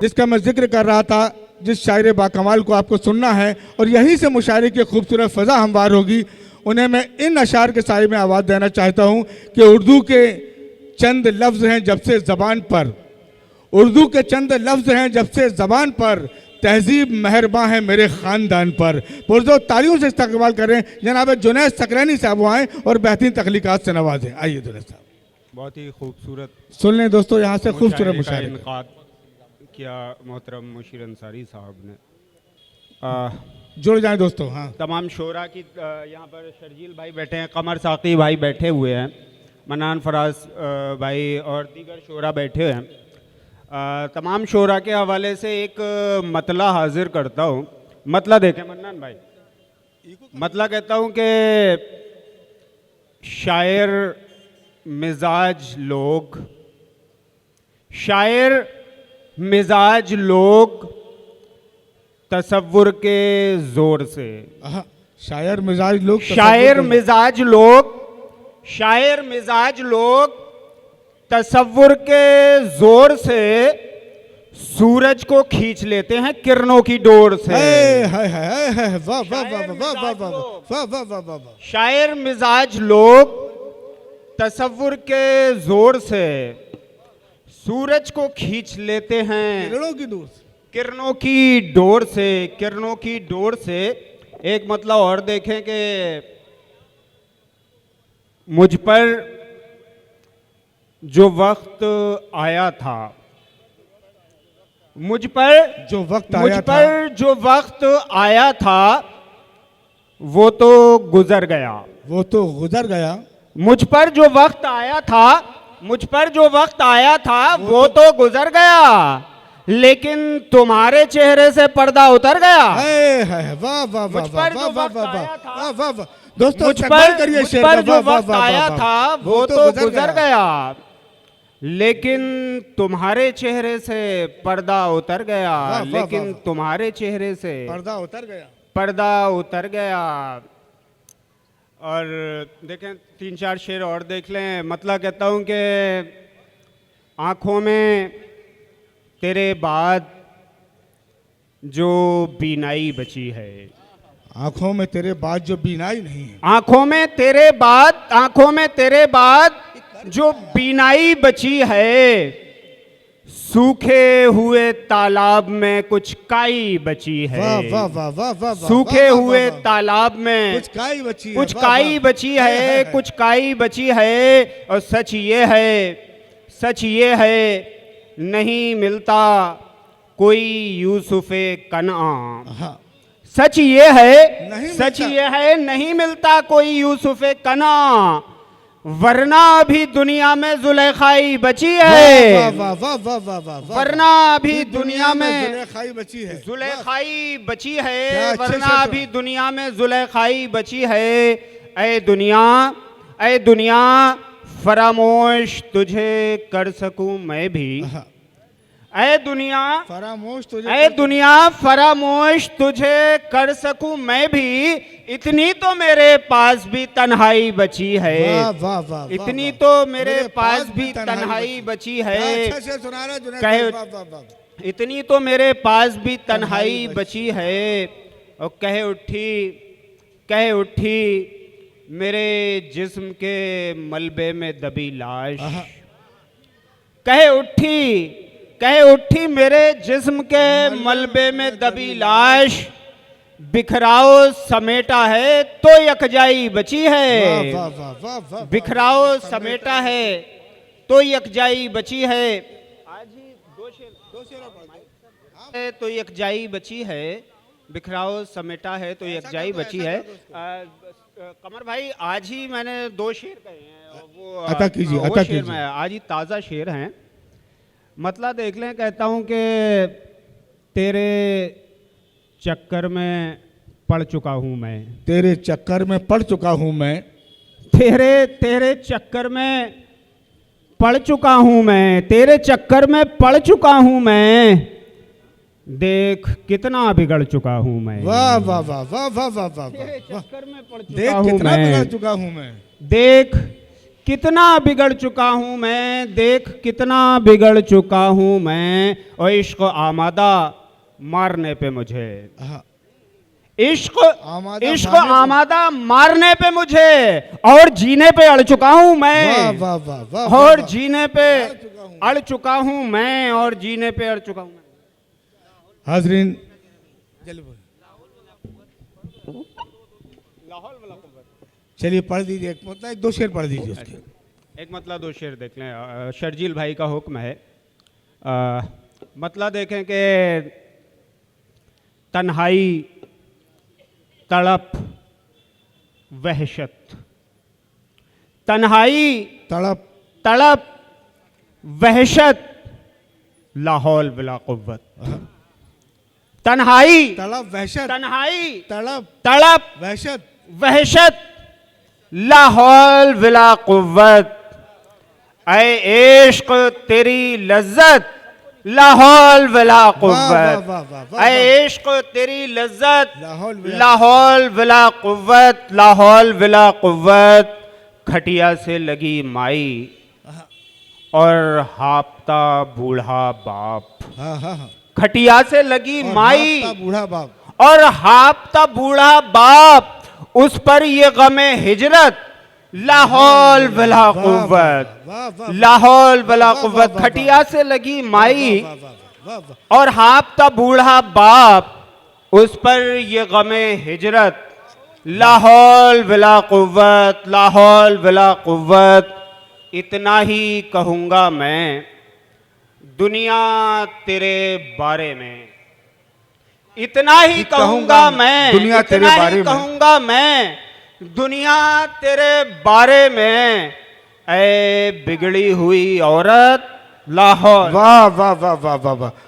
जिसका मैं जिक्र कर रहा था, जिस शायर बाकमाल को आपको सुनना है और यहीं से मुशायरे की खूबसूरत फ़ज़ा हमवार होगी, उन्हें मैं इन अशार के साए में आवाज़ देना चाहता हूँ कि उर्दू के चंद लफ्ज़ हैं जब से ज़बान पर, उर्दू के चंद लफ्ज़ हैं जब से ज़बान पर, तहजीब मेहरबान है मेरे ख़ानदान पर। पुरजोर तालियों से इस्तकबाल करें जनाब जुनैद सकरैनी साहब आएँ और बेहतरीन तख्लीक़ात से नवाजें। आइए जुनैद साहब। बहुत ही खूबसूरत सुन लें दोस्तों यहाँ से खूबसूरत मुशायरे इनकाद किया मोहतरम मुशीर अंसारी साहब ने। जुड़ जाएं दोस्तों। हाँ, तमाम शोरा की यहाँ पर शर्जील भाई बैठे हैं, कमर साकी भाई बैठे हुए हैं, मनान फराज भाई और दीगर शोरा बैठे हुए हैं। तमाम शोरा के हवाले से एक मतला हाजिर करता हूँ। मतला देखें मन्नान भाई। मतला कहता हूँ कि शायर मिजाज लोग, शायर मिजाज लोग तसव्वुर के जोर से, शायर मिजाज लोग, शायर मिजाज लोग, शायर मिजाज लोग तसव्वुर के जोर से सूरज को खींच लेते हैं किरणों की डोर से। वाह वाह वाह वाह वाह वाह वाह वाह वाह। शायर मिजाज लोग तसव्वुर के जोर से सूरज को खींच लेते हैं किरणों की डोर से, किरणों की डोर से, किरणों की डोर से। एक मतलब और देखें कि मुझ पर जो वक्त आया था, मुझ पर जो वक्त मुझ आया था, पर जो वक्त आया था वो तो गुजर गया, वो तो गुजर गया। मुझ पर जो वक्त आया था, मुझ पर जो वक्त आया था वो तो गुजर गया, लेकिन तुम्हारे चेहरे से पर्दा उतर गया। वाह वाह वाह मुझ पर जो वाह वक्त वाह आया था, वाह वाह वाह। दोस्तों मुझ पर जो वक्त आया था वो तो गुजर गया, लेकिन तुम्हारे चेहरे से पर्दा उतर गया, लेकिन तुम्हारे चेहरे से पर्दा उतर गया, पर्दा उतर गया। और देखें तीन चार शेर और देख लें। मतलब कहता हूँ कि आँखों में तेरे बाद जो बीनाई बची है, आंखों में तेरे बाद जो बीनाई नहीं है, आंखों में तेरे बाद, आंखों में तेरे बाद जो बीनाई बची है, सूखे हुए तालाब में कुछ काई बची है। वाह वाह वाह वाह वाह। सूखे हुए तालाब में कुछ काई बची है, कुछ काई बची है, कुछ काई बची है। और सच ये है, सच ये है नहीं मिलता कोई यूसुफे कनआ। सच ये है, सच ये है नहीं मिलता कोई यूसुफे कना, वरना अभी दुनिया में जुलेखाई बची है। वरना अभी दुनिया में जुलेखाई बची है, जुलेखाई बची है, वरना अभी दुनिया में जुलेखाई बची है। ऐ दुनिया, ऐ दुनिया फरामोश तुझे कर सकूं मैं भी, ऐ दुनिया फरामोश तुझे, ऐ दुनिया फरामोश तुझे कर सकूं मैं भी, इतनी तो मेरे पास भी तन्हाई बची है। वाह वाह, इतनी तो मेरे पास भी तन्हाई बची है। कहे इतनी तो मेरे पास भी तन्हाई बची है। और कहे उठी, कहे उठी मेरे जिस्म के मलबे में दबी लाश, कहे उठी, कहे उठी मेरे जिस्म के मलबे में दबी लाश, बिखराओ समेटा है तो यकजाई बची है। बिखराओ समेटा है तो यकजाई बची है। आज ही दो शेर तो यकजाई बची है, बिखराओ समेटा है तो यकजाई बची है। कमर भाई आज ही मैंने दो शेर कहे हैं, वो अता कीजिए, अता शेर कीजिए। में आज ही ताज़ा शेर हैं। मतलब देख लें, कहता हूँ कि तेरे चक्कर में पड़ चुका हूँ मैं, तेरे चक्कर में पड़ चुका हूँ मैं, तेरे चक्कर में पड़ चुका हूँ मैं, तेरे चक्कर में पड़ चुका हूँ मैं, देख कितना बिगड़ चुका हूँ मैं। वाह वाह वाह वाह वाह वाह वाह। तेरे चक्कर में पड़ देख चुका हूँ कितना बिगड़ मैं, चुका हूँ मैं, देख कितना बिगड़ चुका हूँ मैं, देख कितना बिगड़ चुका हूँ मैं, और इश्क आमादा मारने पे मुझे, हाँ, इश्क आमादा इश्क मारने पे- आमादा मारने पे मुझे, और जीने पे अड़ चुका हूँ वाह मैं, वाह वाह वाह और वाह। जीने पे चुका हूँ। अड़ चुका हूँ मैं, और जीने पे अड़ चुका हूँ मैं। हाजरीन, चलिए पढ़ दीजिए, एक मतलब एक दो शेर पढ़ दीजिए उसके। एक मतलब दो शेर देख लें, शर्जील भाई का हुक्म है। मतलब देखें कि तन्हाई, तड़प, वहशत, तन्हाई, तड़प, तड़प, वहशत, लाहौल बिला कुव्वत, तन्हाई, तड़प वहशत, तन्हाई, तड़प तड़प, वहशत, वहशत, लाहौल बिला कुव्वत, ऐ इश्क तेरी लज्जत, लाहौल बिला कुव्वत, वाह, वाह, वाह, ऐ इश्क तेरी लज्जत, लाहौल बिला- लाहौल बिला कुव्वत, लाहौल बिला कुव्वत, खटिया से लगी माई और हापता बूढ़ा बाप, हाँ हाँ हाँ, खटिया से लगी और माई हाफता बूढ़ा बाप, और हापता बूढ़ा बाप, उस पर ये गमे हिजरत, लाहौल बिला वाह, वाह, कुव्वत, वाह, वाह, लाहौल बिला वाह, कुव्वत, वाह, खटिया से लगी माई वाह, वाह, वाह, वाह, और हापता बूढ़ा बाप, उस पर ये गमे हिजरत, लाहौल बिला कुव्वत, लाहौल बिला कुव्वत। इतना ही कहूँगा मैं दुनिया तेरे बारे में, इतना ही कहूँगा मैं, दुनिया तेरे इतना ही बारे में। कहूँगा मैं दुनिया तेरे बारे में, ऐ बिगड़ी हुई औरत लाहौल। वाह वाह वाह वाह वाह वाह,